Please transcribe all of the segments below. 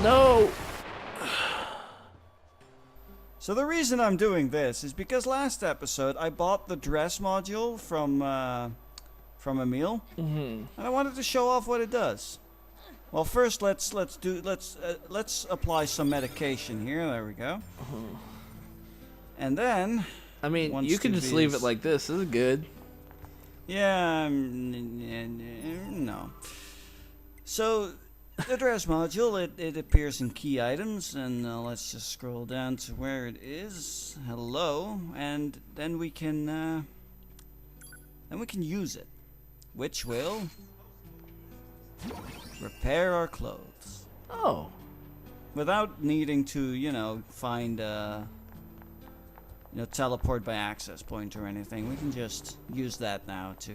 No! So the reason I'm doing this is because last episode I bought the dress module from Emil, and I wanted to show off what it does. Well, first let's apply some medication here. There we go. And then, I mean, once you can just leave it like this. This is good. Yeah, no. So, the dress module, it appears in key items, and let's just scroll down to where it is. Hello, and then we can use it, which will repair our clothes. Oh. Without needing to, find teleport by access point or anything. We can just use that now to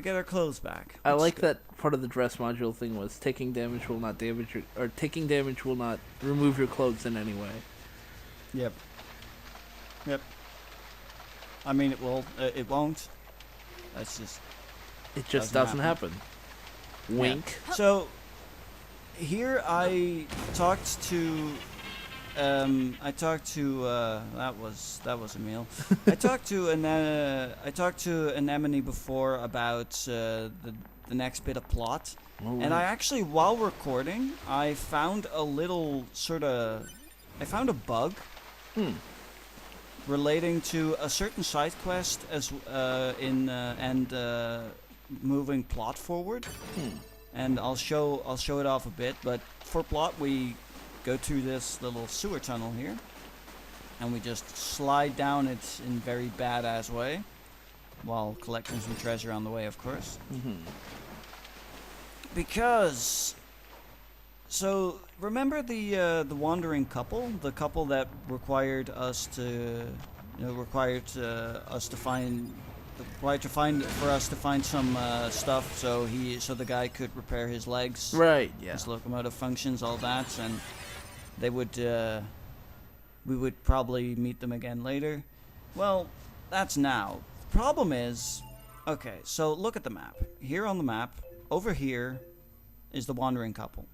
get our clothes back. I like that part of the dress module thing was taking damage will not damage your, or taking damage will not remove your clothes in any way. Yep. I mean, it will. It won't. That's just. It just doesn't happen. Wink. Yeah. So here I talked to. That was Emil. I talked to Anemone before about the next bit of plot, and I actually, while recording, I found a little I found a bug relating to a certain side quest and moving plot forward, and I'll show it off a bit. But for plot, we go through this little sewer tunnel here, and we just slide down it in very badass way, while collecting some treasure on the way, of course. Because, so remember the wandering couple, the couple that required us to find some stuff, so the guy could repair his legs, right? Yeah. His locomotive functions, all that, and we would probably meet them again later. Well, that's now. The problem is, okay, so look at the map. Here on the map, over here, is the wandering couple.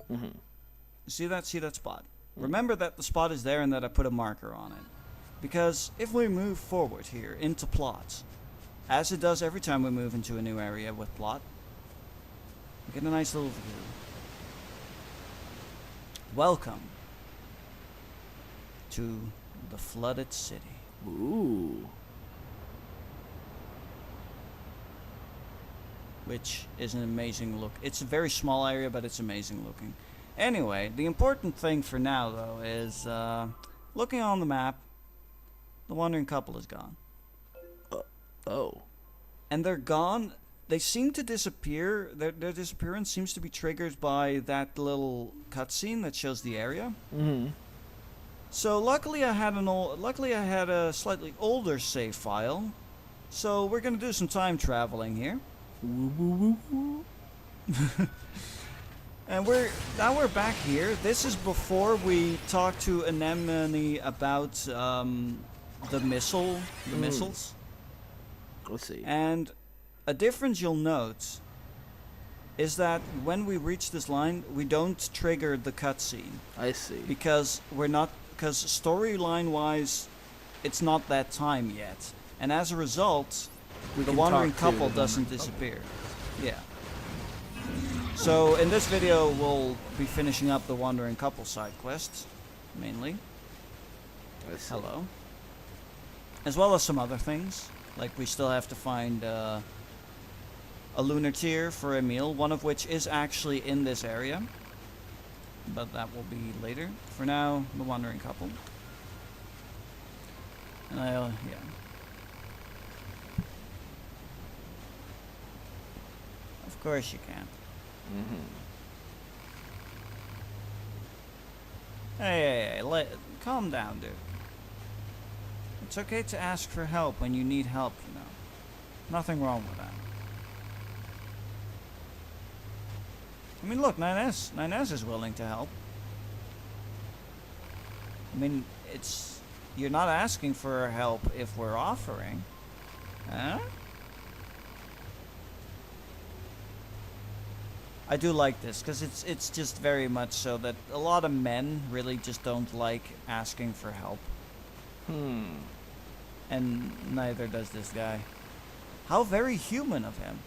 See that spot? Remember that the spot is there and that I put a marker on it. Because if we move forward here into plots, as it does every time we move into a new area with plot, we get a nice little view. Welcome to the flooded city. Ooh. Which is an amazing look. It's a very small area, but it's amazing looking. Anyway, the important thing for now, though, is looking on the map, the wandering couple is gone. Oh. And they're gone. They seem to disappear. Their disappearance seems to be triggered by that little cutscene that shows the area. So luckily I had a slightly older save file. So we're gonna do some time traveling here. And we're back here. This is before we talk to Anemone about the missiles. Let's see. And a difference you'll note is that when we reach this line, we don't trigger the cutscene. I see. Because storyline wise, it's not that time yet. And as a result, the wandering couple doesn't disappear. Yeah. So in this video, we'll be finishing up the wandering couple side quests, mainly. I see. Hello. As well as some other things. Like we still have to find a lunar tier for Emil, one of which is actually in this area. But that will be later. For now, the wandering couple. And yeah. Of course you can. Hey, calm down, dude. It's okay to ask for help when you need help, you know. Nothing wrong with that. I mean, look, 9S is willing to help. I mean, you're not asking for our help if we're offering. Huh? I do like this because it's just very much so that a lot of men really just don't like asking for help, and neither does this guy. How very human of him.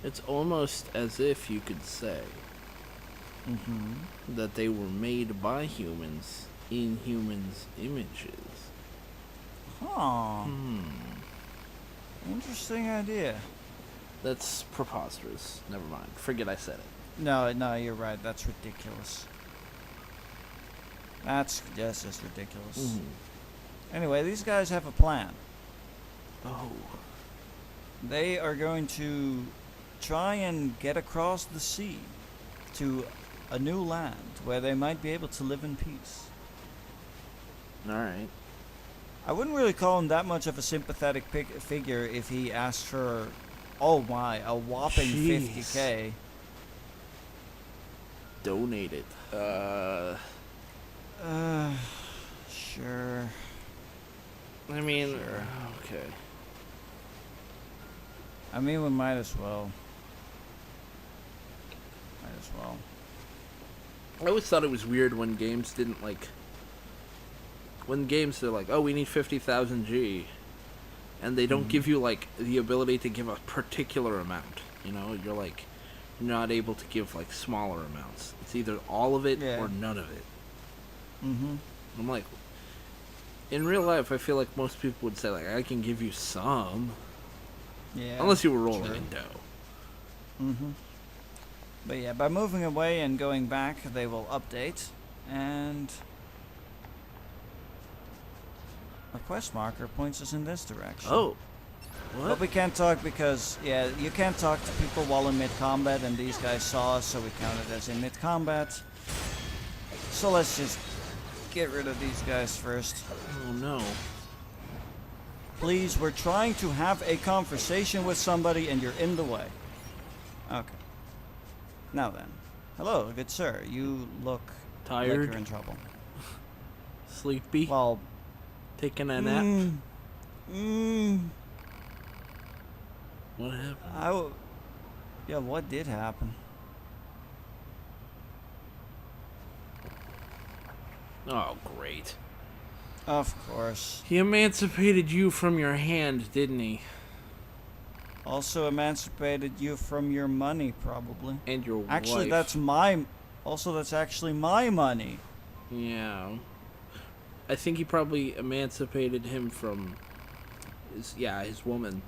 It's almost as if you could say that they were made by humans in humans' images. Huh. Interesting idea. That's preposterous. Never mind. Forget I said it. No, you're right. That's ridiculous. That's just ridiculous. Anyway, these guys have a plan. Oh. They are going to try and get across the sea to a new land where they might be able to live in peace. Alright. I wouldn't really call him that much of a sympathetic figure if he asked for, oh my, a whopping Jeez. 50k. Donate it. Sure. I mean, Sure. okay. I mean, we might as well. Might as well. I always thought it was weird when games didn't like. When games they're like, oh, we need 50,000 G, and they don't give you like the ability to give a particular amount. You know, you're like not able to give like smaller amounts. It's either all of it or none of it. I'm like, in real life, I feel like most people would say like, I can give you some. Yeah. Unless you were rolling in dough. But yeah, by moving away and going back, they will update, and a quest marker points us in this direction. Oh. What? But we can't talk because, yeah, you can't talk to people while in mid-combat, and these guys saw us, so we counted as in mid-combat. So let's just get rid of these guys first. Oh no. Please, we're trying to have a conversation with somebody and you're in the way. Okay. Now then. Hello, good sir. You look Tired? like you're in trouble. Sleepy? Well, Taking a nap? What happened? Yeah, what did happen? Oh, great. Of course. He emancipated you from your hand, didn't he? Also emancipated you from your money, probably. And your Actually, wife. that's my... Also, that's actually my money. Yeah. I think he probably emancipated him from his woman.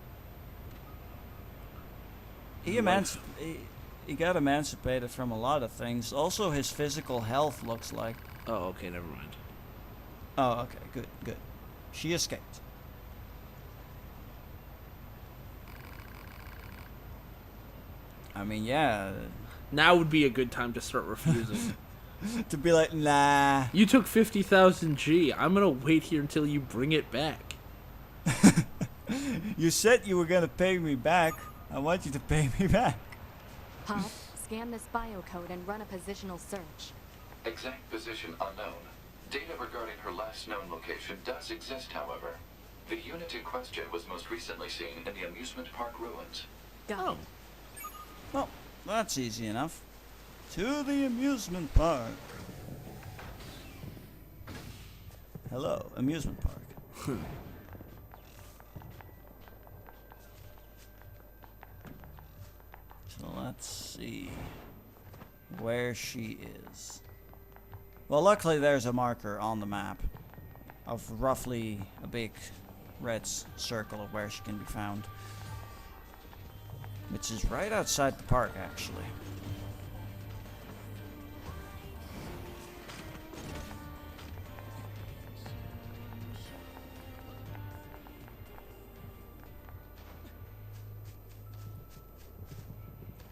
He got emancipated from a lot of things. Also, his physical health looks like. Oh, okay, never mind. Oh, okay, good. She escaped. I mean, yeah. Now would be a good time to start refusing. To be like, nah. You took 50,000 G. I'm gonna wait here until you bring it back. You said you were gonna pay me back. I want you to pay me back. Pop, scan this biocode and run a positional search. Exact position unknown. Data regarding her last known location does exist, however. The unit in question was most recently seen in the amusement park ruins. Got it. Well, that's easy enough. To the amusement park. Hello, amusement park. So let's see where she is. Well, luckily there's a marker on the map of roughly a big red circle of where she can be found. Which is right outside the park, actually.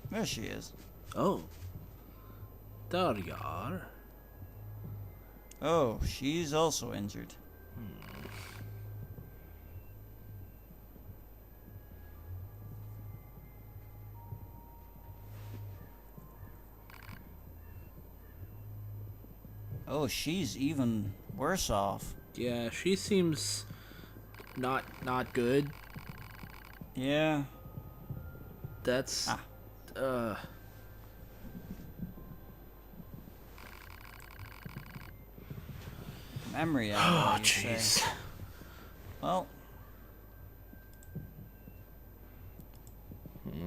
There she is. Oh. There you are. Oh, she's also injured. Oh, she's even worse off. Yeah, she seems not good. Yeah. That's Memory oh alloy, you say. jeez. Well,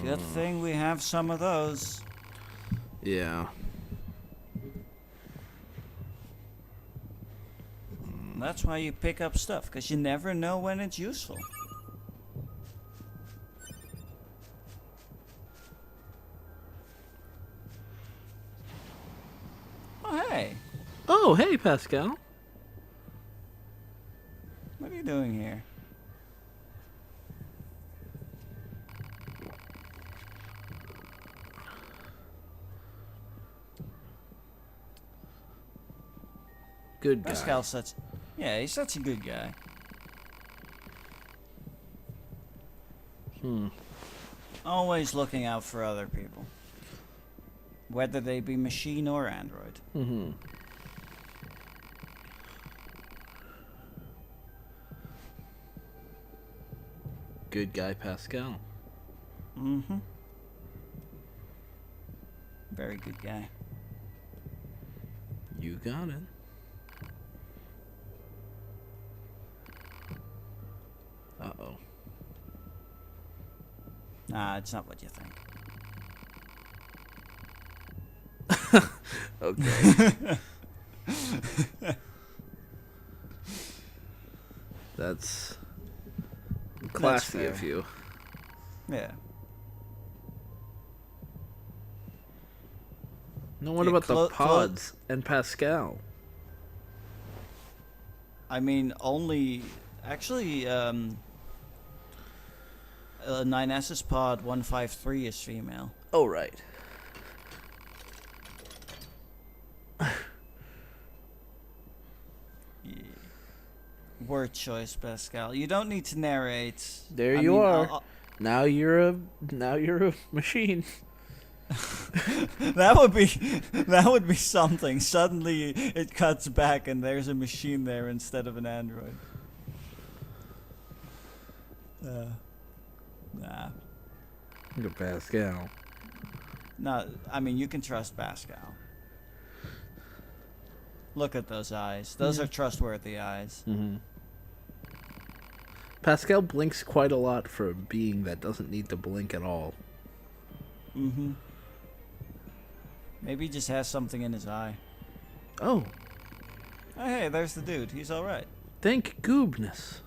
good thing we have some of those. Yeah. That's why you pick up stuff, because you never know when it's useful. Oh, hey. Oh, hey, Pascal. What are you doing here? Good guy. Pascal's such... Yeah, he's such a good guy. Always looking out for other people. Whether they be machine or android. Good guy, Pascal. Very good guy. You got it. Uh-oh. Nah, it's not what you think. Okay. That's classy of fair. you. Yeah. No, what Yeah, about the pods and Pascal? I mean, only... Actually, 9S's pod 153 is female. Oh, right. Word choice, Pascal. You don't need to narrate. There I you mean, are. Now you're a machine. that would be something. Suddenly it cuts back and there's a machine there instead of an android. Nah. Look at Pascal. No, I mean, you can trust Pascal. Look at those eyes. Those are trustworthy eyes. Pascal blinks quite a lot for a being that doesn't need to blink at all. Maybe he just has something in his eye. Oh, Oh, hey, there's the dude. He's alright. thank goobness.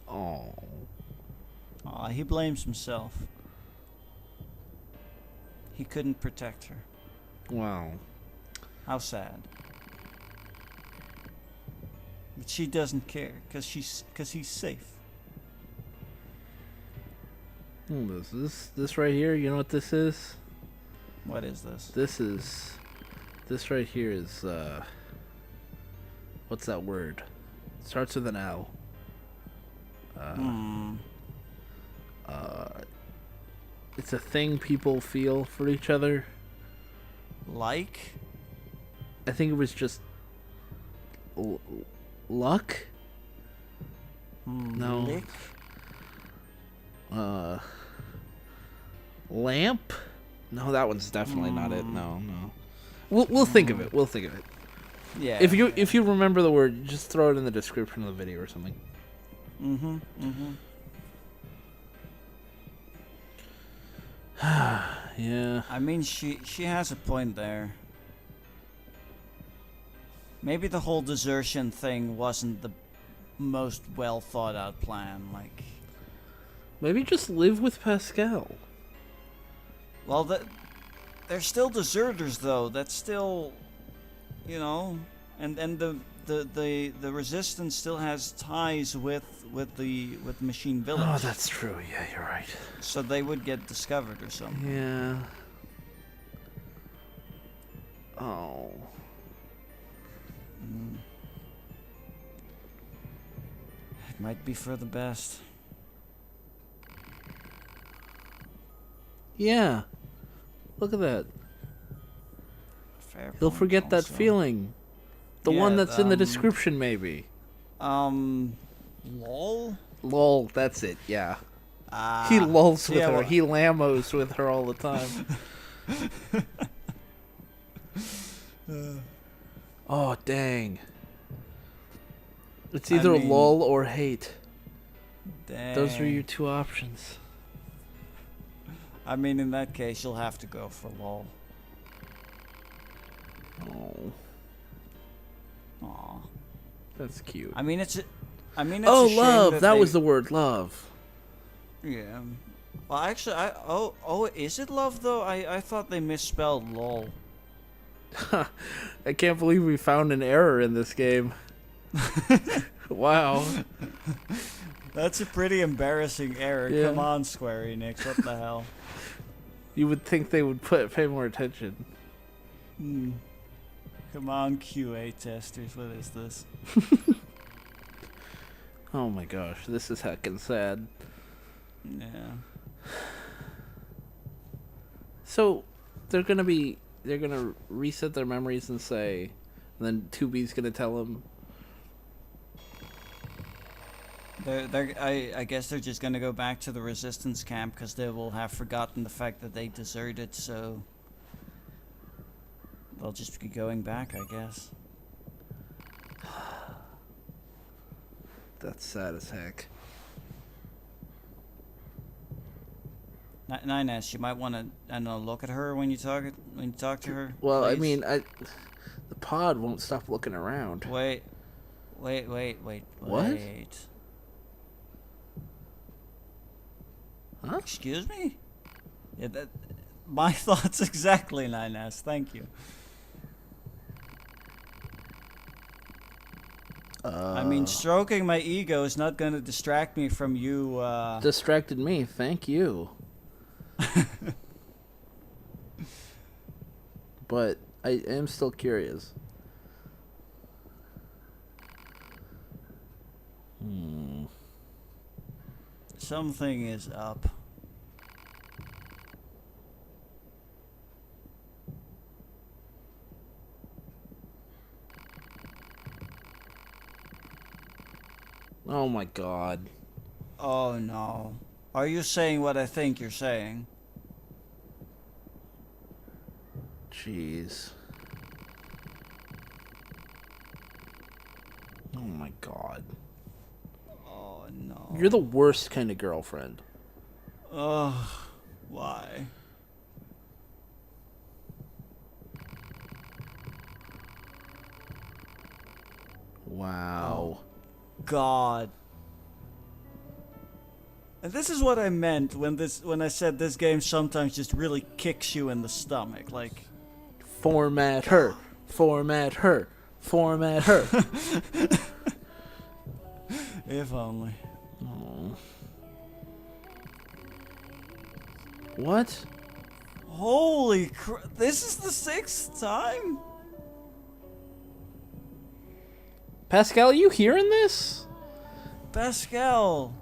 Oh. Aw, he blames himself. He couldn't protect her. Wow. How sad. But she doesn't care, cause he's safe. This right here, you know what this is? What is this? This right here is, what's that word? Starts with an L. It's a thing people feel for each other. Like? I think it was just luck. No. Lick? Lamp? No, that one's definitely not it. No. We'll think of it. We'll think of it. Yeah. If you remember the word, just throw it in the description of the video or something. Yeah. I mean, she has a point there. Maybe the whole desertion thing wasn't the most well thought out plan. Like, Maybe just live with Pascal. well, they're still deserters though. That's still, you know, and the resistance still has ties with the Machine Village. Oh, that's true. Yeah, you're right. So they would get discovered or something. Yeah. Oh. It might be for the best. Yeah. Look at that. Fair He'll point forget that also. feeling. The Yeah, one that's in the description, maybe. Lol? Lol, that's it, yeah. He lulls with yeah, her. well- He lambos with her all the time. Oh, dang. It's either mean, lull or hate. Dang. Those are your two options. I mean, in that case, you'll have to go for lol. Oh, Aw. that's cute. I mean, it's a Oh, shame love! That they- was the word, love. Yeah. Well, actually, is it love though? I thought they misspelled lol. I can't believe we found an error in this game. Wow. That's a pretty embarrassing error. Yeah. Come on, Square Enix, what the hell? You would think they would pay more attention. Come on, QA testers, what is this? Oh my gosh, this is heckin' sad. Yeah. So, they're gonna reset their memories and say, and then 2B's gonna tell them, I guess they're just gonna go back to the resistance camp because they will have forgotten the fact that they deserted, so they'll just be going back, I guess. that's sad as heck. Nines, you might want to, I don't know, look at her when you talk to her. Well, I please. mean, the pod won't stop looking around. Wait. What? Huh? Excuse me? Yeah, my thoughts exactly, Nines. Thank you. I mean, stroking my ego is not going to distract me from you. Distracted me, thank you. But I am still curious. Something is up. Oh my god. Oh no. Are you saying what I think you're saying? Jeez. Oh my god. Oh no. You're the worst kind of girlfriend. Ugh. Why? Wow. God. And this is what I meant when I said this game sometimes just really kicks you in the stomach, like Format her. Format her. Format her. if only. Oh. What? Holy crap. This is the 6th time? Pascal, are you hearing this? Pascal.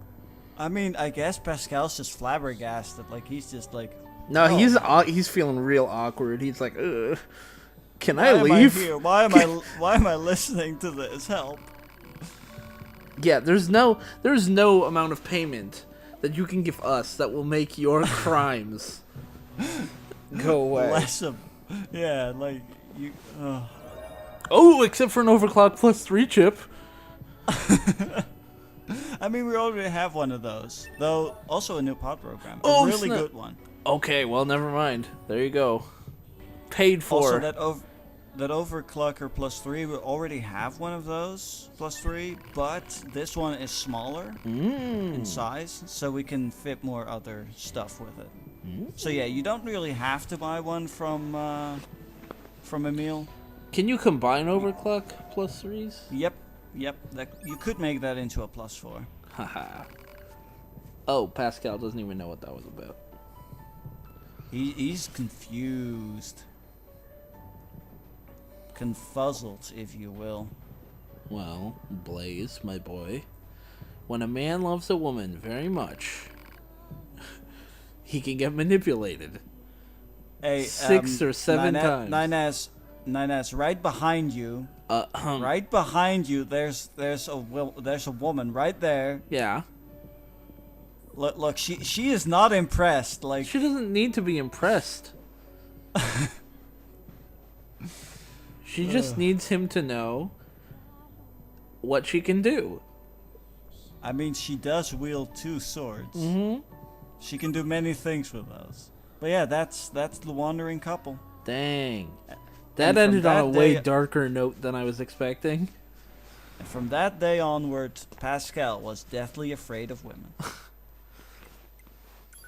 I mean, I guess Pascal's just flabbergasted. Like, he's just like... No, oh, he's feeling real awkward. He's like, ugh. Can why I am leave? here? Why am I listening to this? Help. Yeah, there's no amount of payment that you can give us that will make your crimes go away. Less of... Yeah, like, you... Oh, except for an overclock plus 3 chip. I mean, we already have one of those. Though, also a new pod program. A Oh, really snap. good one. Okay, well, never mind. There you go. Paid for. Also, that overclocker plus 3, we already have one of those plus 3, but this one is smaller in size, so we can fit more other stuff with it. So yeah, you don't really have to buy one from Emil. Can you combine overclock plus 3s? Yep. You could make that into a plus 4. Haha. Oh, Pascal doesn't even know what that was about. He's confused. Confuzzled, if you will. Well, Blaze, my boy, when a man loves a woman very much, he can get manipulated. Hey, 6 or 7 times. Nines, right behind you. Right behind you. There's a woman right there. Yeah. Look, she is not impressed. Like, She doesn't need to be impressed. She just needs him to know what she can do. I mean, she does wield 2 swords. She can do many things with those. But yeah, that's the wandering couple. Dang. And That from ended on a that way day- darker note than I was expecting. And from that day onward, Pascal was deathly afraid of women.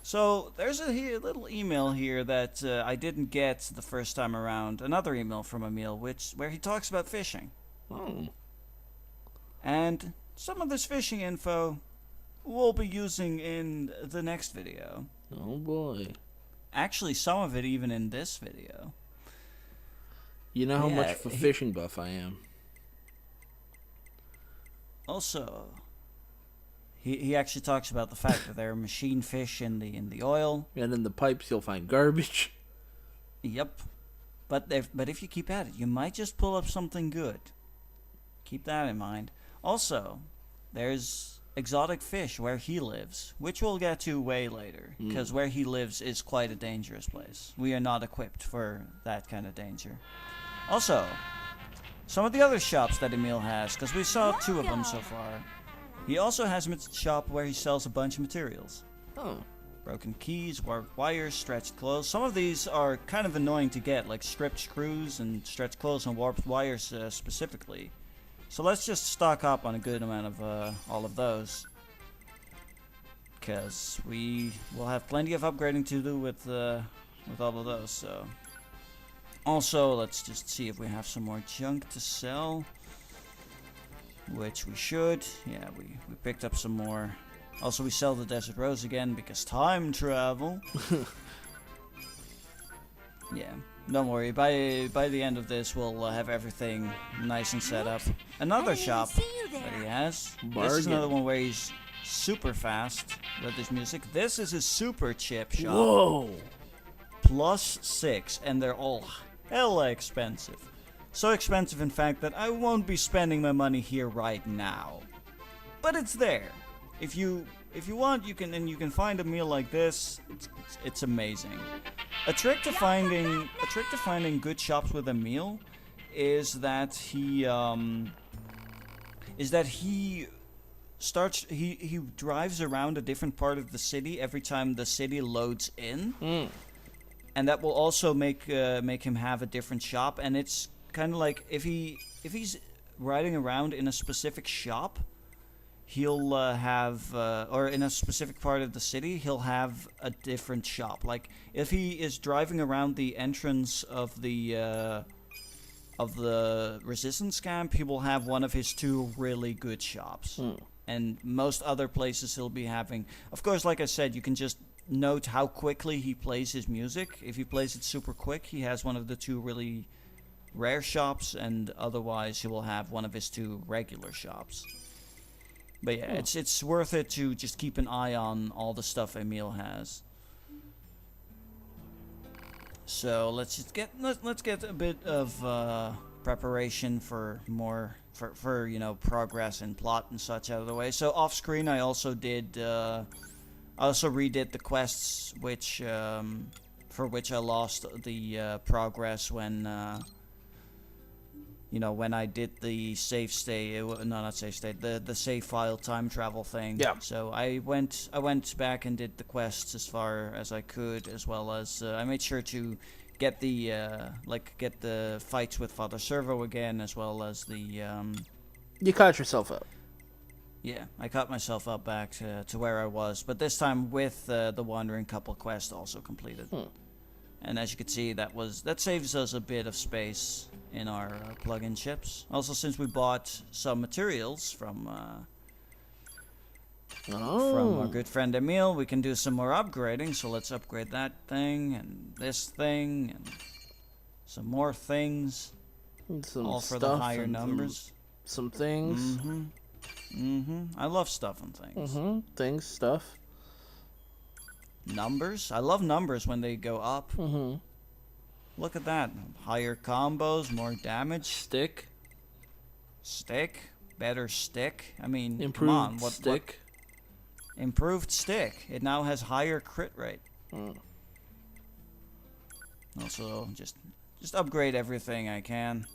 So there's a little email here that I didn't get the first time around. Another email from Emil, where he talks about fishing. Oh. And some of this fishing info we'll be using in the next video. Oh boy. Actually, some of it even in this video. You know how Yeah, much of a fishing buff I am. Also, he actually talks about the fact that there are machine fish in the oil. And in the pipes you'll find garbage. Yep. But if you keep at it, you might just pull up something good. Keep that in mind. Also, there's exotic fish where he lives, which we'll get to way later, because where he lives is quite a dangerous place. We are not equipped for that kind of danger. Also, some of the other shops that Emil has, because we saw 2 of them so far. He also has a shop where he sells a bunch of materials. Oh. Broken keys, warped wires, stretched clothes. Some of these are kind of annoying to get, like stripped screws and stretched clothes and warped wires specifically. So let's just stock up on a good amount of all of those. Because we will have plenty of upgrading to do with all of those, so... Also, let's just see if we have some more junk to sell. Which we should. Yeah, we picked up some more. Also, we sell the Desert Rose again because time travel. Yeah, don't worry. By the end of this, we'll have everything nice and set up. Another shop that he has. This is another one where he's super fast with his music. This is his super chip shop. Whoa. +6, and they're all hella expensive. So expensive, in fact, that I won't be spending my money here right now. But it's there. If you want, you can find a meal like this. It's amazing. A trick to finding good shops with a meal is that he drives around a different part of the city every time the city loads in. And that will also make him have a different shop, and it's kind of like if he's riding around in a specific shop, he'll have or in a specific part of the city, he'll have a different shop. Like if he is driving around the entrance of the resistance camp, he will have one of his 2 really good shops. And most other places he'll be having, of course, like I said, you can just note how quickly he plays his music. If he plays it super quick, he has one of the 2 really rare shops, and otherwise he will have one of his 2 regular shops. But yeah, it's worth it to just keep an eye on all the stuff Emil has. So let's get a bit of preparation for more for progress and plot and such out of the way. So off screen, I also redid the quests, which for which I lost the progress when when I did the save stay, not save stay, the save file time travel thing. Yeah. So I went back and did the quests as far as I could, as well as I made sure to get the fights with Father Servo again, as well as the You caught yourself up. Yeah, I caught myself up back to where I was, but this time with the Wandering Couple quest also completed. And as you can see, that saves us a bit of space in our plug-in chips. Also, since we bought some materials from our good friend Emil, we can do some more upgrading. So let's upgrade that thing and this thing and some more things, all for the higher numbers. Some things. I love stuff and things. Things, stuff. Numbers. I love numbers when they go up. Look at that. Higher combos, more damage. Stick. Stick. Better stick. I mean, Improved come on. stick. Improved stick. It now has higher crit rate. Also, just upgrade everything I can.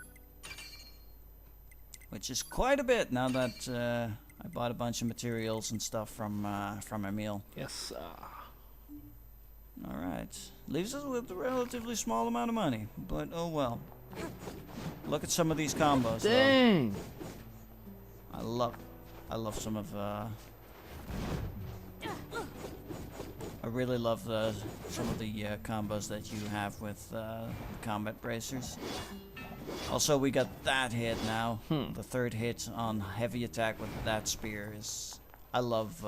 Which is quite a bit now that I bought a bunch of materials and stuff from Emil. Yes. Alright. Leaves us with a relatively small amount of money, but oh well. Look at some of these combos. Dang! Though. I love some of I really love some of the combos that you have with combat bracers. Also, we got that hit now. The third hit on heavy attack with that spear is... I love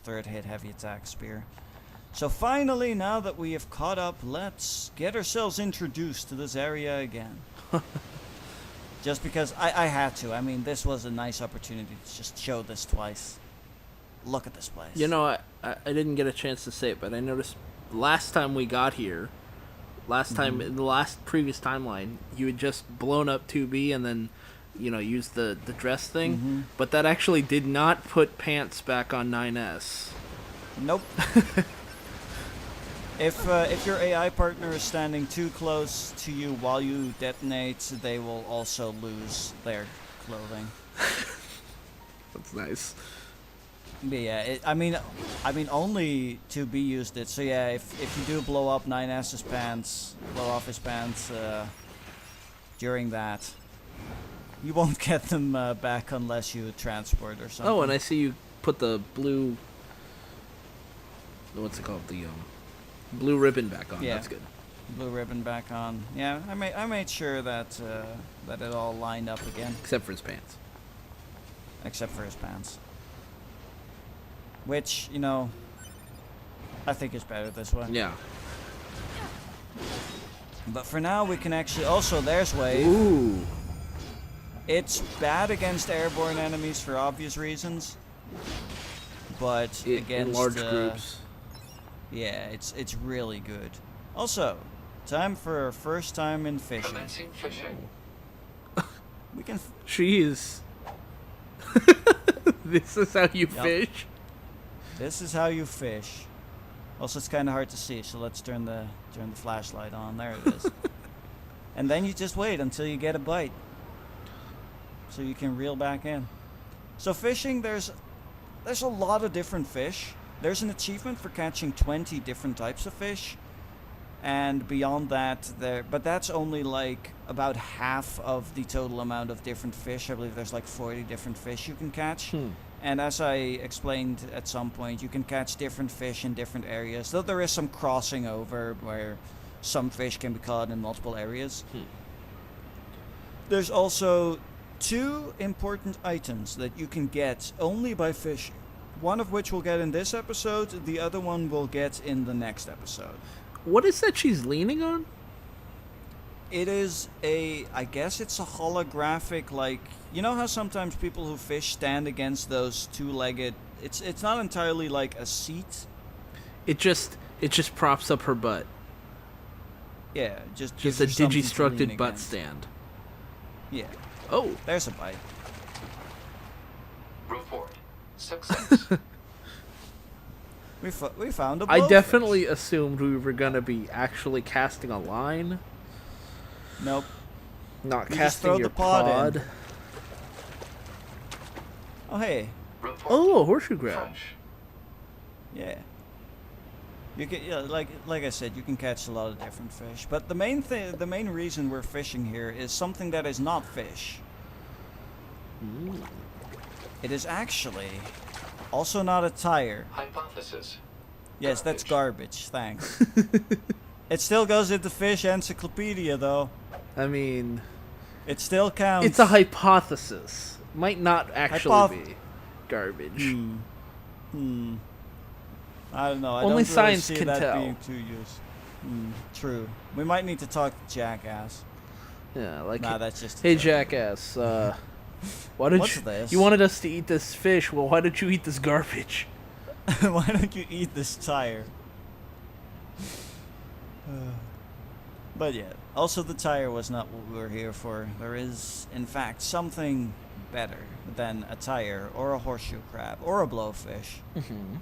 third hit heavy attack spear. So finally, now that we have caught up, let's get ourselves introduced to this area again. Just because I had to. I mean, this was a nice opportunity to just show this twice. Look at this place. You know, I didn't get a chance to say it, but I noticed last time we got here, time in the last previous timeline, you had just blown up 2B and then, you know, used the dress thing. But that actually did not put pants back on 9S. Nope. If your AI partner is standing too close to you while you detonate, they will also lose their clothing. That's nice. But yeah, I mean, only 2B used it. So yeah, if you do blow up 9S's pants, blow off his pants during that, you won't get them back unless you transport or something. Oh, and I see you put the blue... What's it called? The blue ribbon back on. Yeah. That's good. Blue ribbon back on. Yeah, I made sure that that it all lined up again. Except for his pants. Except for his pants. Which, you know, I think is better this way. Yeah. But for now, we can actually... Also, there's Wave. Ooh. It's bad against airborne enemies for obvious reasons. But against... In large groups. Yeah, it's really good. Also, time for our first time in fishing. Commencing fishing. We can... Jeez. This is how you fish? This is how you fish. Also, it's kind of hard to see, so let's turn the flashlight on. There it is. And then you just wait until you get a bite, so you can reel back in. So fishing, there's a lot of different fish. There's an achievement for catching 20 different types of fish, and beyond that, but that's only like about half of the total amount of different fish. I believe there's like 40 different fish you can catch. And as I explained at some point, you can catch different fish in different areas, though there is some crossing over where some fish can be caught in multiple areas. There's also 2 important items that you can get only by fishing. One of which we'll get in this episode, the other one we'll get in the next episode. What is that she's leaning on? It is I guess it's a holographic, like, you know how sometimes people who fish stand against those 2-legged, it's not entirely like a seat. It just props up her butt. Yeah, just a digi-structed butt stand. Yeah. Oh, There's a bite. Report. Success. We found a I blowfish. definitely assumed we were gonna be actually casting a line, Nope. not You just casting throw your the pod in. pod. Oh hey, Report. Oh, a horseshoe grab. Fresh. yeah. You can, yeah, like I said, you can catch a lot of different fish. But the main reason we're fishing here is something that is not fish. It is actually also not a tire. Hypothesis. Yes, that's Garbage. garbage. Thanks. It still goes into fish encyclopedia, though. I mean, It still counts. it's a hypothesis. Might not actually be garbage. I don't know. I Only don't really science see can that tell. being too used. True. We might need to talk to Jackass. Yeah, like, Nah, that's just. hey Jackass, why did What's you? this? You wanted us to eat this fish. Well, why don't you eat this garbage? Why don't you eat this tire? But yeah, also the tire was not what we were here for. There is, in fact, something better than a tire or a horseshoe crab or a blowfish. Mm-hmm.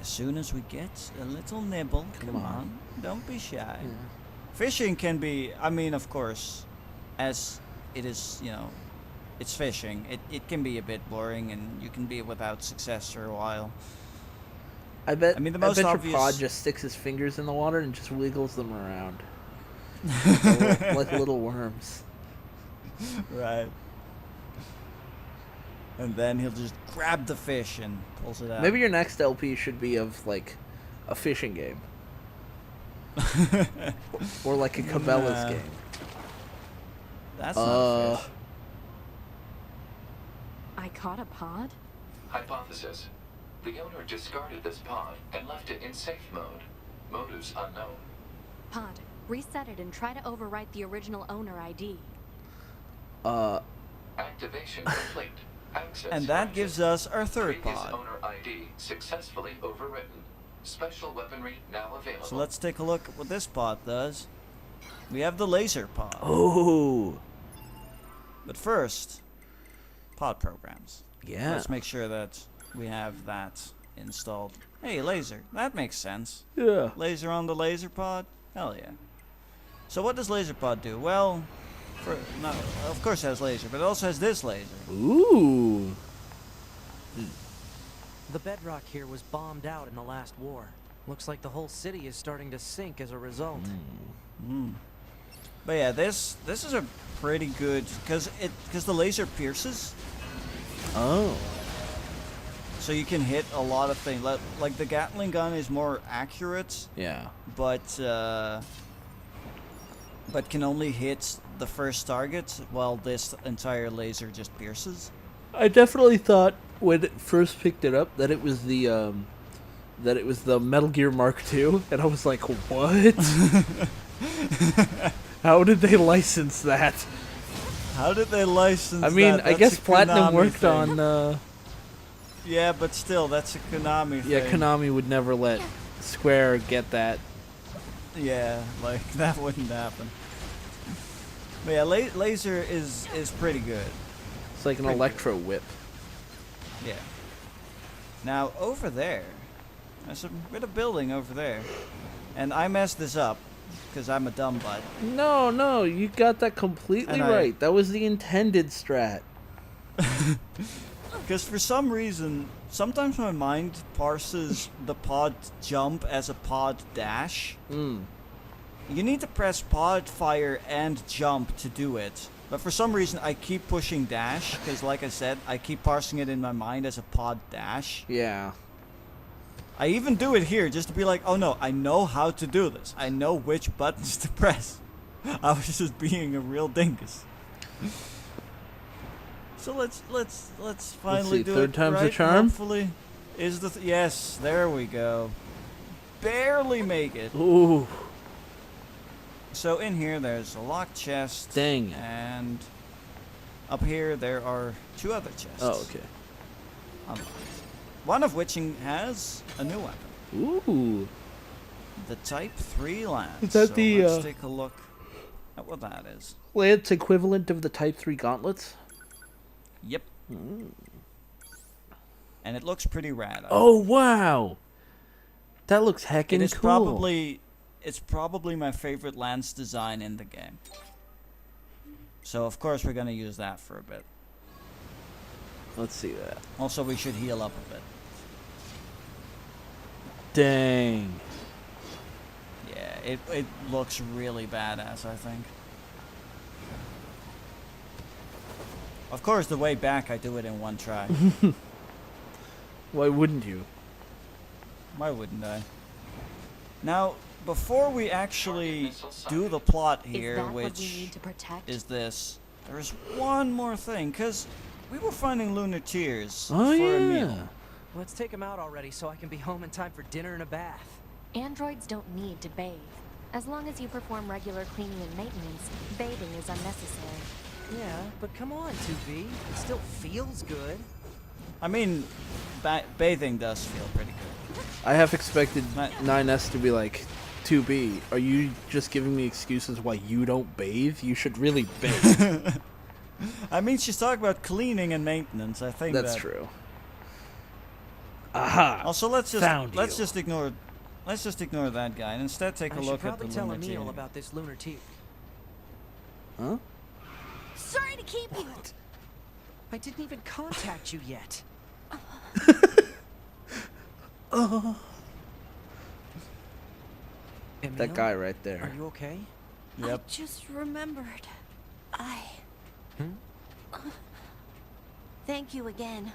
As soon as we get a little nibble, come on, don't be shy. Yeah. Fishing can be, I mean, of course, as it is, it's fishing. It can be a bit boring, and you can be without success for a while. I bet. I mean, the most your obvious- pod just sticks his fingers in the water and just wiggles them around, like little worms. Right. And then he'll just grab the fish and pulls it out. Maybe your next LP should be of like a fishing game, or like a Cabela's Nah. game. That's not a fish. I caught a pod? Hypothesis. The owner discarded this pod and left it in safe mode. Motives unknown. Pod. Reset it and try to overwrite the original owner ID. Activation complete. Access And that granted. gives us our third Previous pod. owner ID successfully overwritten. Special weaponry now available. So let's take a look at what this pod does. We have the laser pod. Oh, But first, pod programs. yeah. Let's make sure that we have that installed. Hey, laser. That makes sense. Yeah. Laser on the laser pod? Hell yeah. So what does laser pod do? Well, of course it has laser, but it also has this laser. Ooh. The bedrock here was bombed out in the last war. Looks like the whole city is starting to sink as a result. But yeah, this is a pretty good because the laser pierces, Oh. so you can hit a lot of things. Like the Gatling gun is more accurate, Yeah. but can only hit the first target, while this entire laser just pierces. I definitely thought when it first picked it up that it was the Metal Gear Mark II, and I was like, what? How did they license that? How did they license? I mean, that? I That's guess a Platinum Konami worked thing. on. Yeah, but still, that's a Konami Yeah, thing. Konami would never let Square get that. Yeah, like that wouldn't happen. But yeah, laser is pretty good. It's like an Pretty electro whip. Yeah. Now over there, there's a bit of building over there, and I messed this up because I'm a dumb butt. No, you got that completely And I- right. That was the intended strat. Because for some reason, sometimes my mind parses the pod jump as a pod dash. Mm. You need to press pod, fire, and jump to do it. But for some reason, I keep pushing dash, because like I said, I keep parsing it in my mind as a pod dash. Yeah. I even do it here, just to be like, oh no, I know how to do this. I know which buttons to press. I was just being a real dingus. So let's finally see, do third it time's the right, charm? Hopefully, is the yes, there we go. Barely make it. Ooh. So in here, there's a locked chest. Dang. And up here, there are two other chests. Oh, okay. Unlocked. One of which has a new weapon. Ooh. The Type 3 lance. Is that So the, let's take a look at what that is. Lance equivalent of the Type 3 gauntlets? Yep. And it looks pretty rad. Oh, wow. That looks It heckin' is cool. it's probably my favorite lance design in the game. So of course we're gonna use that for a bit. Let's see that. Also, we should heal up a bit. Dang. Yeah, it looks really badass, I think. Of course, the way back, I do it in one try. Why wouldn't you? Why wouldn't I? Now, before we actually do the plot Is here, that what we which need to protect? is this, there's one more thing, because we were finding lunar tears Oh, for a meal. yeah. Let's take him out already so I can be home in time for dinner and a bath. Androids don't need to bathe. As long as you perform regular cleaning and maintenance, bathing is unnecessary. Yeah, but come on, 2B. It still feels good. I mean, bathing does feel pretty good. I have expected Right. 9S to be like, 2B, are you just giving me excuses why you don't bathe? You should really bathe. I mean, she's talking about cleaning and maintenance. I think That's that... true. Aha! Also, let's Found just ignore that guy and instead take a I should look at the probably tell lunar Emil tear. about this lunar tear. Huh? Sorry to keep you. I didn't even contact you yet. Emil, That guy right there. Are you okay? Yep. I just remembered. Thank you again.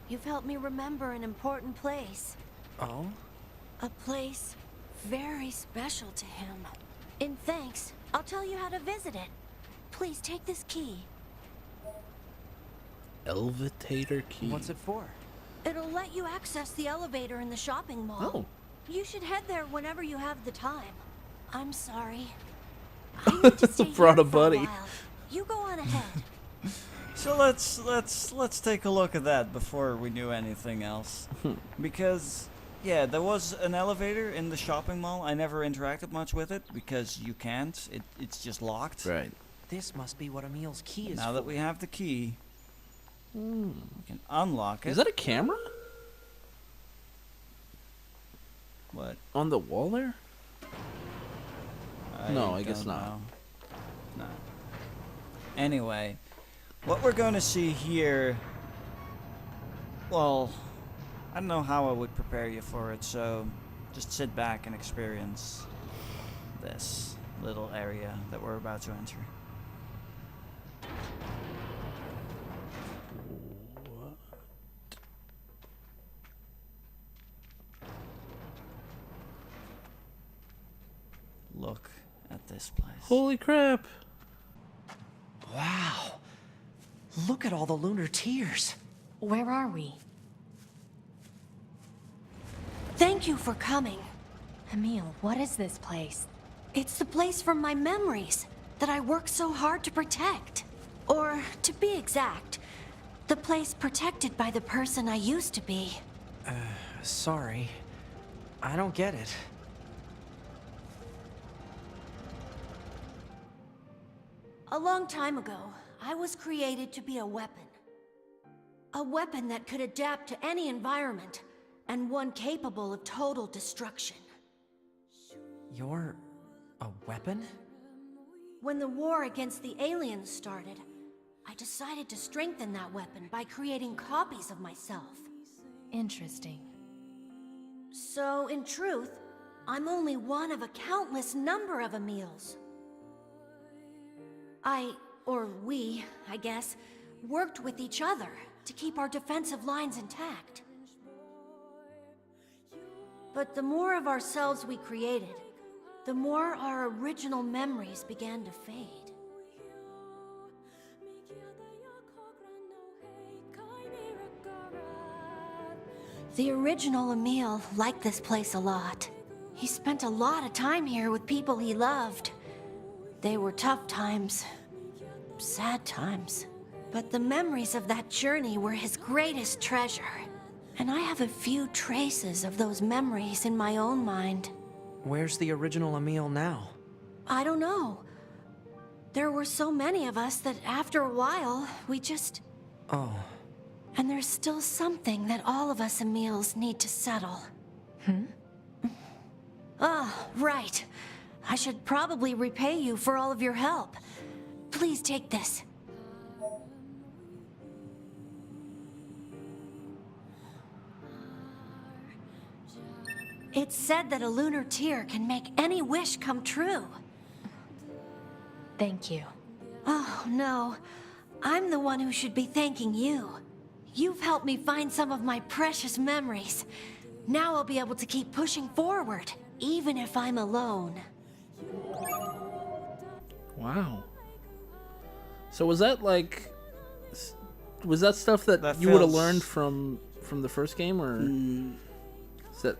You've helped me remember an important place. Oh? A place very special to him. In thanks, I'll tell you how to visit it. Please take this key. Elevator key. What's it for? It'll let you access the elevator in the shopping mall. Oh. You should head there whenever you have the time. I'm sorry. I need to stay Brought here a for buddy. while. You go on ahead. So let's take a look at that before we do anything else. Because yeah, there was an elevator in the shopping mall. I never interacted much with it because you can't. It's just locked. Right. This must be what Emil's key is Now that we have the key, we can unlock it. Is that a camera? What? On the wall there? No, I guess don't not. know. No. Anyway, what we're going to see here... Well, I don't know how I would prepare you for it, so just sit back and experience this little area that we're about to enter. Look at this place. Holy crap! Wow. Look at all the lunar tears. Where are we? Thank you for coming. Emil, what is this place? It's the place from my memories that I worked so hard to protect. Or, to be exact, the place protected by the person I used to be. Sorry. I don't get it. A long time ago, I was created to be a weapon. A weapon that could adapt to any environment, and one capable of total destruction. You're a weapon? When the war against the aliens started, I decided to strengthen that weapon by creating copies of myself. Interesting. So, in truth, I'm only one of a countless number of Emils. We, I guess, worked with each other to keep our defensive lines intact. But the more of ourselves we created, the more our original memories began to fade. The original Emil liked this place a lot. He spent a lot of time here with people he loved. They were tough times, sad times. But the memories of that journey were his greatest treasure. And I have a few traces of those memories in my own mind. Where's the original Emil now? I don't know. There were so many of us that after a while, we just... Oh. And there's still something that all of us Emils need to settle. Oh, right. I should probably repay you for all of your help. Please take this. It's said that a lunar tear can make any wish come true. Thank you. Oh, no. I'm the one who should be thanking you. You've helped me find some of my precious memories. Now I'll be able to keep pushing forward, even if I'm alone. Wow. So was that like... Was that stuff that That you would have feels- learned from the first game, or... Is that...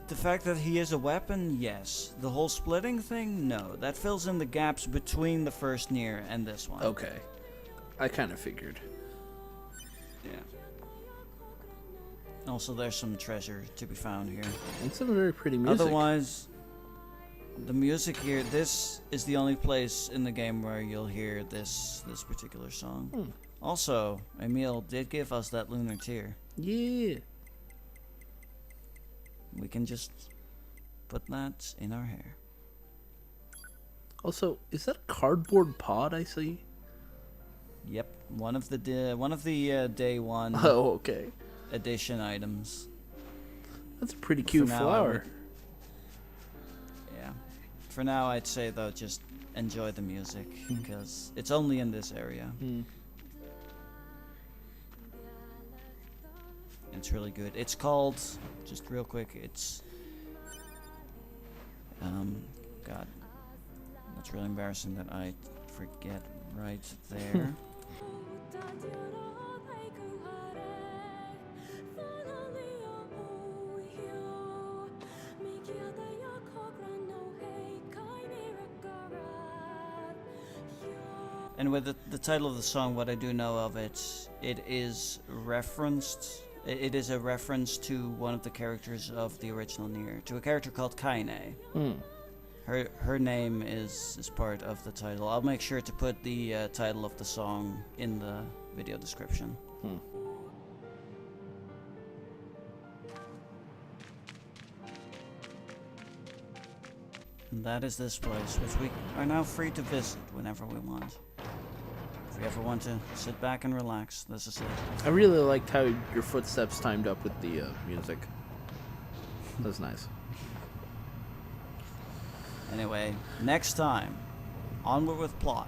The fact that he is a weapon, yes. The whole splitting thing, no. That fills in the gaps between the first NieR and this one. Okay. I kind of figured. Yeah. Also, there's some treasure to be found here. It's some very pretty music. Otherwise, The music here, this is the only place in the game where you'll hear this particular song. Also, Emil did give us that lunar tear. Yeah. We can just put that in our hair. Also, is that a cardboard pod I see? Yep, one of the day one Oh, okay. edition items. That's a pretty cute now, flower. Yeah. For now, I'd say though, just enjoy the music because it's only in this area. It's really good. It's called, just real quick, it's God, that's really embarrassing that I forget right there. And with the title of the song, what I do know of it, it is referenced. It is a reference to one of the characters of the original NieR, to a character called Kaine. Her name is part of the title. I'll make sure to put the title of the song in the video description. And that is this place, which we are now free to visit whenever we want. If we ever want to sit back and relax, this is it. I really liked how your footsteps timed up with the music. That was nice. Anyway, next time, onward with plot.